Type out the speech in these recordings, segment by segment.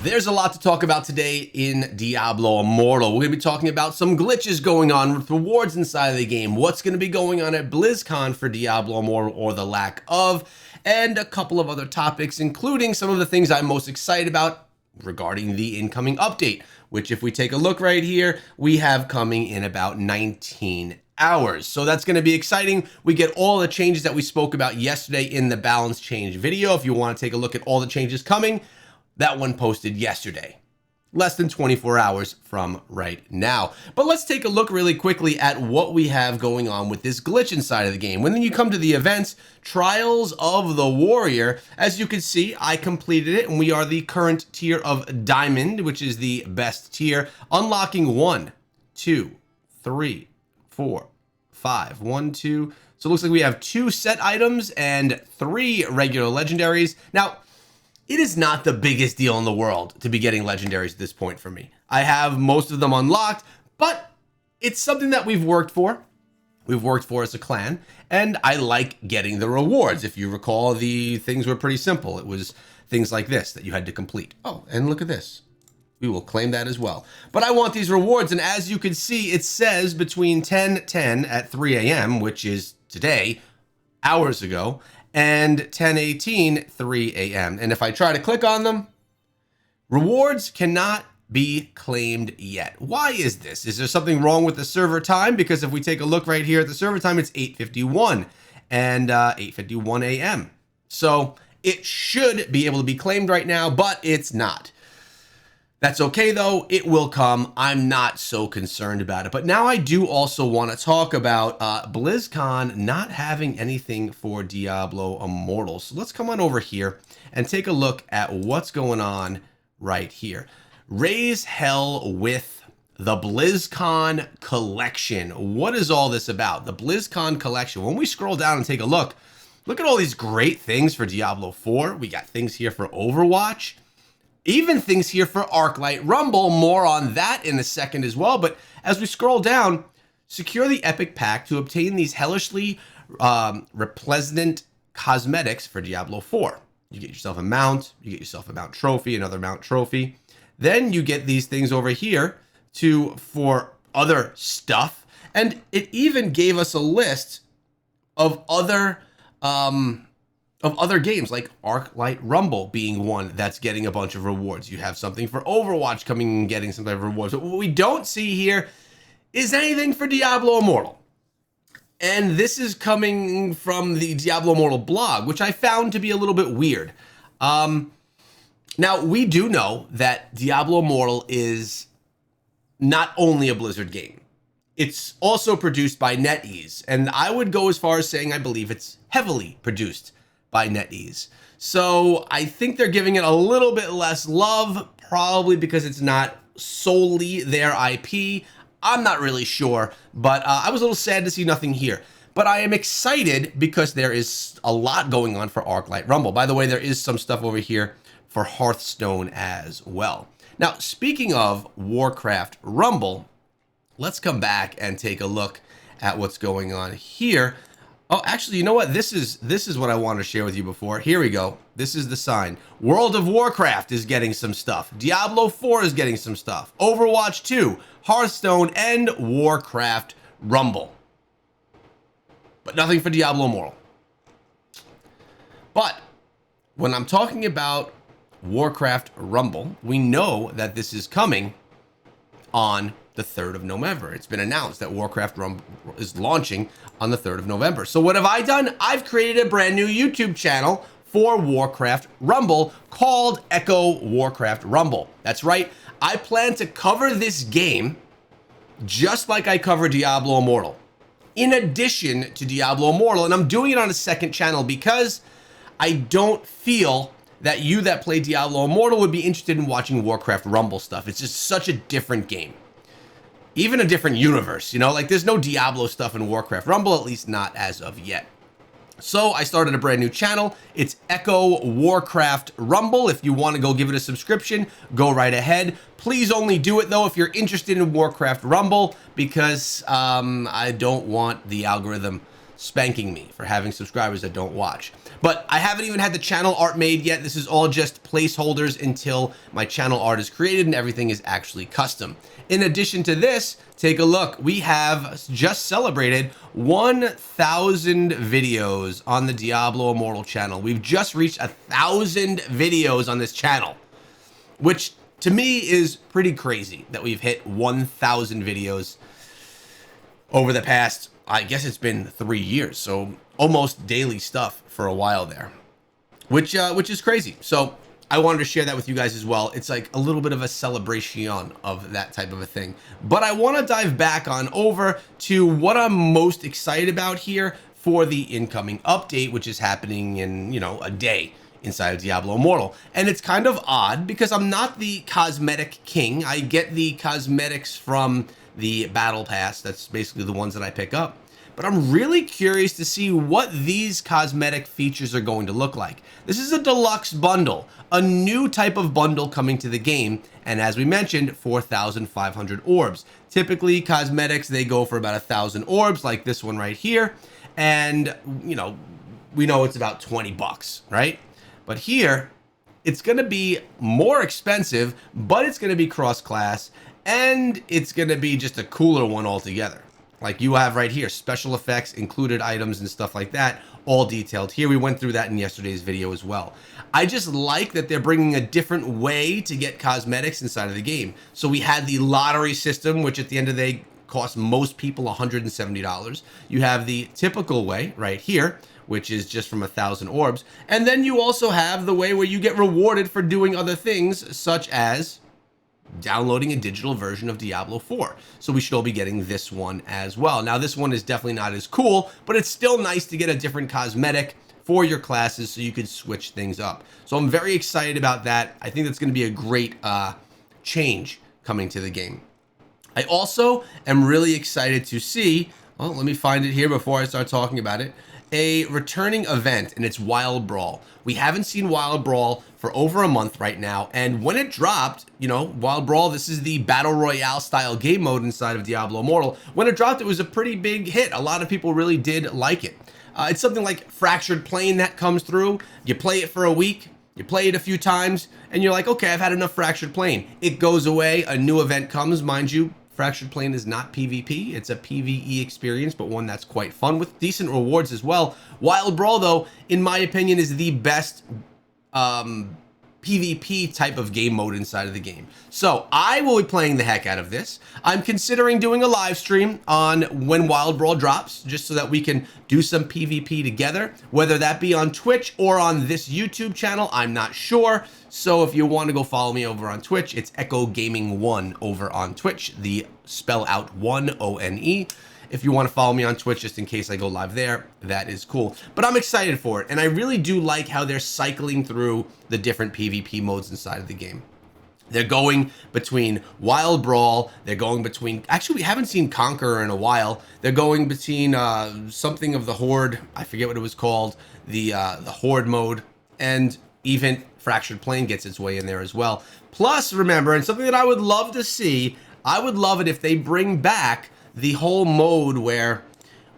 There's a lot to talk about today in Diablo Immortal. We're going to be talking about some glitches going on with rewards inside of the game, what's going to be going on at BlizzCon for Diablo Immortal or the lack of, and a couple of other topics, including some of the things I'm most excited about regarding the incoming update, which if we take a look right here, we have coming in about 19 hours. So that's going to be exciting. We get all the changes that we spoke about yesterday in the balance change video. If you want to take a look at all the changes coming, that one posted yesterday, less than 24 hours from right now. But let's take a look really quickly at what we have going on with this glitch inside of the game. When then you come to the events, Trials of the Warrior, as you can see, I completed it and we are the current tier of Diamond, which is the best tier, unlocking 1, 2, 3, 4, 5, 1, 2. So it looks like we have 2 set items and 3 regular legendaries. Now, it is not the biggest deal in the world to be getting legendaries at this point for me. I have most of them unlocked, but it's something that we've worked for. We've worked for as a clan, and I like getting the rewards. If you recall, the things were pretty simple. It was things like this that you had to complete. Oh, and look at this. We will claim that as well. But I want these rewards, and as you can see, it says between 10:10 at 3 a.m., which is today, hours ago, and 10:18, 3 a.m. And if I try to click on them, rewards cannot be claimed yet. Why is this? Is there something wrong with the server time? Because if we take a look right here at the server time, it's 8:51 and 8:51 a.m. So it should be able to be claimed right now, but it's not. That's okay though, it will come. I'm not so concerned about it. But now I do also want to talk about BlizzCon not having anything for Diablo Immortal. So let's come on over here and take a look at what's going on right here. Raise hell with the BlizzCon collection. What is all this about? The BlizzCon collection. When we scroll down and take a look at all these great things for Diablo 4. We got things here for Overwatch. Even things here for Arclight Rumble, more on that in a second as well. But as we scroll down, secure the Epic Pack to obtain these hellishly resplendent cosmetics for Diablo 4. You get yourself a mount, you get yourself a mount trophy, another mount trophy. Then you get these things over here for other stuff. And it even gave us a list of other games, like Arclight Rumble being one that's getting a bunch of rewards. You have something for Overwatch coming and getting some type of rewards. But what we don't see here is anything for Diablo Immortal. And this is coming from the Diablo Immortal blog, which I found to be a little bit weird. Now, we do know that Diablo Immortal is not only a Blizzard game. It's also produced by NetEase. And I would go as far as saying I believe it's heavily produced by NetEase. So I think they're giving it a little bit less love, probably because it's not solely their IP. I'm not really sure, but I was a little sad to see nothing here. But I am excited because there is a lot going on for Arclight Rumble. By the way, there is some stuff over here for Hearthstone as well. Now, speaking of Warcraft Rumble, let's come back and take a look at what's going on here. Oh, actually, you know what? This is what I wanted to share with you before. Here we go. This is the sign. World of Warcraft is getting some stuff. Diablo 4 is getting some stuff. Overwatch 2, Hearthstone, and Warcraft Rumble. But nothing for Diablo Immortal. But when I'm talking about Warcraft Rumble, we know that this is coming on the 3rd of November. It's been announced that Warcraft Rumble is launching on the 3rd of November. So what have I done? I've created a brand new YouTube channel for Warcraft Rumble called Echo Warcraft Rumble. That's right. I plan to cover this game just like I cover Diablo Immortal, in addition to Diablo Immortal. And I'm doing it on a second channel because I don't feel that you that play Diablo Immortal would be interested in watching Warcraft Rumble stuff. It's just such a different game. Even a different universe, you know, like there's no Diablo stuff in Warcraft Rumble, at least not as of yet. So I started a brand new channel. It's Echo Warcraft Rumble. If you want to go give it a subscription, go right ahead. Please only do it though if you're interested in Warcraft Rumble, because I don't want the algorithm spanking me for having subscribers that don't watch. But I haven't even had the channel art made yet. This is all just placeholders until my channel art is created and everything is actually custom. In addition to this, take a look. We have just celebrated 1,000 videos on the Diablo Immortal channel. We've just reached 1,000 videos on this channel, which to me is pretty crazy that we've hit 1,000 videos over the past, I guess it's been 3 years. So almost daily stuff for a while there, which is crazy. So I wanted to share that with you guys as well. It's like a little bit of a celebration of that type of a thing. But I want to dive back on over to what I'm most excited about here for the incoming update, which is happening in, you know, a day inside of Diablo Immortal. And it's kind of odd because I'm not the cosmetic king. I get the cosmetics from the battle pass. That's basically the ones that I pick up. But I'm really curious to see what these cosmetic features are going to look like. This is a deluxe bundle, a new type of bundle coming to the game, and as we mentioned, 4,500 orbs. Typically, cosmetics, they go for about 1,000 orbs, like this one right here, and, you know, we know it's about 20 bucks, right? But here, it's going to be more expensive, but it's going to be cross-class, and it's going to be just a cooler one altogether. Like you have right here, special effects, included items and stuff like that, all detailed here. We went through that in yesterday's video as well. I just like that they're bringing a different way to get cosmetics inside of the game. So we had the lottery system, which at the end of the day costs most people $170. You have the typical way right here, which is just from 1,000 orbs. And then you also have the way where you get rewarded for doing other things, such as downloading a digital version of Diablo 4. So we should all be getting this one as well. Now, this one is definitely not as cool, but it's still nice to get a different cosmetic for your classes so you can switch things up. So I'm very excited about that. I think that's going to be a great change coming to the game. I also am really excited to see, well, let me find it here before I start talking about it, a returning event, and it's Wild Brawl. We haven't seen Wild Brawl for over a month right now, and when it dropped, you know, Wild Brawl, this is the Battle Royale style game mode inside of Diablo Immortal. When it dropped, it was a pretty big hit. A lot of people really did like it. It's something like Fractured Plane that comes through. You play it for a week, you play it a few times, and you're like, okay, I've had enough Fractured Plane. It goes away, a new event comes, mind you. Fractured Plane is not PvP, it's a PvE experience, but one that's quite fun with decent rewards as well. Wild Brawl, though, in my opinion, is the best PvP type of game mode inside of the game. So I will be playing the heck out of this. I'm considering doing a live stream on when Wild Brawl drops, just so that we can do some PvP together, whether that be on Twitch or on this YouTube channel, I'm not sure. So if you want to go follow me over on Twitch, it's Echo Gaming 1 over on Twitch, the spell out 1, O-N-E. If you want to follow me on Twitch, just in case I go live there, that is cool. But I'm excited for it, and I really do like how they're cycling through the different PvP modes inside of the game. They're going between Wild Brawl, they're going between, actually we haven't seen Conqueror in a while, they're going between something of the Horde, I forget what it was called, the Horde mode, and even Fractured Plane gets its way in there as well. Plus, remember, and something that I would love to see, I would love it if they bring back the whole mode where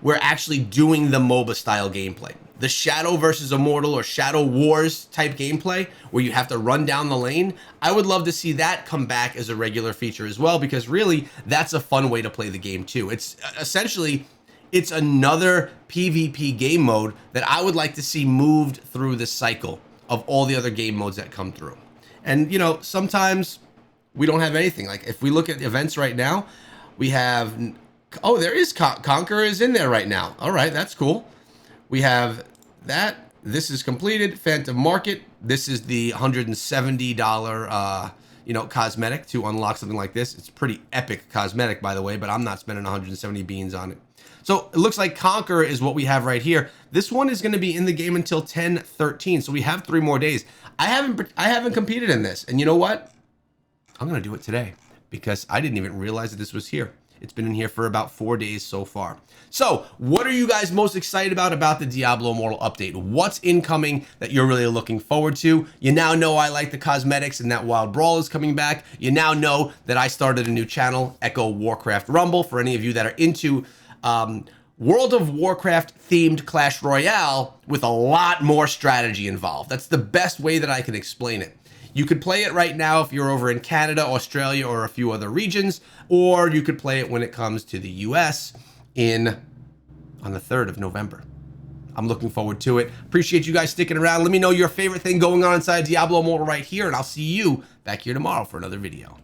we're actually doing the MOBA style gameplay. The Shadow versus Immortal or Shadow Wars type gameplay where you have to run down the lane. I would love to see that come back as a regular feature as well, because really that's a fun way to play the game too. It's essentially, it's another PvP game mode that I would like to see moved through the cycle of all the other game modes that come through. And you know, sometimes we don't have anything. Like if we look at events right now, we have, oh, there is Conqueror is in there right now. All right, that's cool. We have that. This is completed. Phantom Market. This is the $170, you know, cosmetic to unlock something like this. It's pretty epic cosmetic, by the way, but I'm not spending 170 beans on it. So it looks like Conqueror is what we have right here. This one is going to be in the game until 10/13, so we have 3 more days. I haven't competed in this, and you know what? I'm going to do it today because I didn't even realize that this was here. It's been in here for about 4 days so far. So what are you guys most excited about the Diablo Immortal update? What's incoming that you're really looking forward to? You now know I like the cosmetics and that Wild Brawl is coming back. You now know that I started a new channel, Echo Warcraft Rumble, for any of you that are into World of Warcraft themed Clash Royale with a lot more strategy involved. That's the best way that I can explain it. You could play it right now if you're over in Canada, Australia, or a few other regions, or you could play it when it comes to the US on the 3rd of November. I'm looking forward to it. Appreciate you guys sticking around. Let me know your favorite thing going on inside Diablo Immortal right here, and I'll see you back here tomorrow for another video.